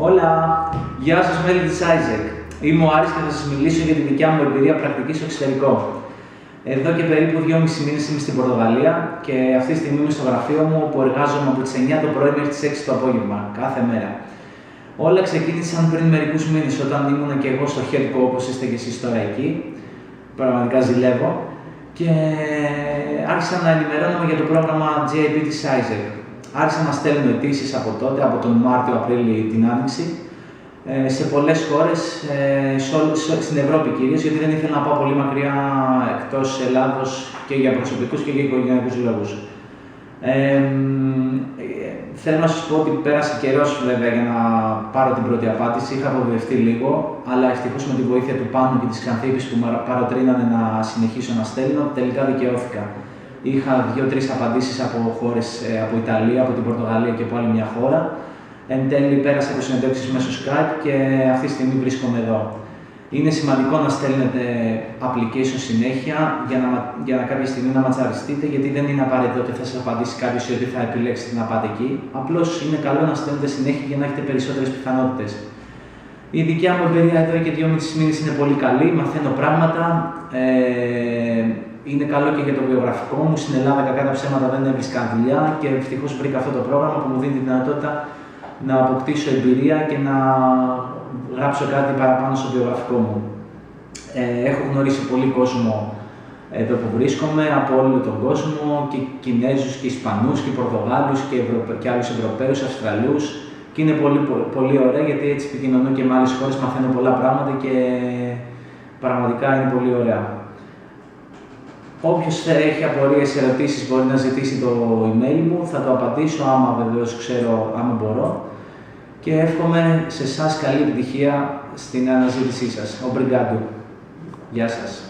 Όλα! Γεια σας, μέλη της Isaac. Είμαι ο Άρης και θα σας μιλήσω για τη δικιά μου εμπειρία πρακτική στο εξωτερικό. Εδώ και περίπου 2,5 μήνες είμαι στην Πορτογαλία και αυτή τη στιγμή είμαι στο γραφείο μου όπου εργάζομαι από τις 9 το πρωί μέχρι τις 6 το απόγευμα, κάθε μέρα. Όλα ξεκίνησαν πριν μερικούς μήνες όταν ήμουν και εγώ στο Headco, όπως είστε και εσείς τώρα εκεί. Πραγματικά ζηλεύω. Και άρχισα να ενημερώνομαι για το πρόγραμμα GIP της Isaac. Άρχισα να στέλνω αιτήσεις από τότε, από τον Μάρτιο-Απρίλη την Άνοιξη, σε πολλές χώρες, στην Ευρώπη κυρίως, γιατί δεν ήθελα να πάω πολύ μακριά εκτός Ελλάδος και για προσωπικούς και για οικογενειακούς λόγους. Θέλω να σας πω ότι πέρασε καιρός βέβαια για να πάρω την πρώτη απάντηση. Είχα απογοητευτεί λίγο, αλλά ευτυχώς με τη βοήθεια του Πάνου και της Ξανθήπης που με παροτρύνανε να συνεχίσω να στέλνω, τελικά δικαιώθηκα. Είχα 2-3 απαντήσεις από χώρες, από Ιταλία, από την Πορτογαλία και από άλλη μια χώρα. Εν τέλει πέρασα από συνεντεύξεις μέσω Skype και αυτή τη στιγμή βρίσκομαι εδώ. Είναι σημαντικό να στέλνετε application συνέχεια για να κάποια στιγμή να ματσαριστείτε, γιατί δεν είναι απαραίτητο ότι θα σας απαντήσει κάποιος ή ότι θα επιλέξετε να πάτε εκεί. Απλώς είναι καλό να στέλνετε συνέχεια για να έχετε περισσότερες πιθανότητες. Η δικιά μου εμπειρία εδώ και 2,5 μήνες είναι πολύ καλή, μαθαίνω πράγματα. Είναι καλό και για το βιογραφικό μου. Στην Ελλάδα, κακά τα ψέματα, δεν έβρισκα δουλειά και ευτυχώς βρήκα αυτό το πρόγραμμα που μου δίνει τη δυνατότητα να αποκτήσω εμπειρία και να γράψω κάτι παραπάνω στο βιογραφικό μου. Έχω γνωρίσει πολύ κόσμο εδώ που βρίσκομαι, από όλο τον κόσμο, και Κινέζους και Ισπανούς και Πορτογάλους και άλλους Ευρωπαίους, Αυστραλούς. Και είναι πολύ ωραία γιατί έτσι επικοινωνώ και με άλλες χώρες, μαθαίνω πολλά πράγματα και πραγματικά είναι πολύ ωραία. Όποιος έχει απορίες, ερωτήσεις μπορεί να ζητήσει το email μου, θα το απαντήσω άμα βεβαίως ξέρω, άμα μπορώ. Και εύχομαι σε εσάς καλή επιτυχία στην αναζήτησή σας. Obrigado. Γεια σας.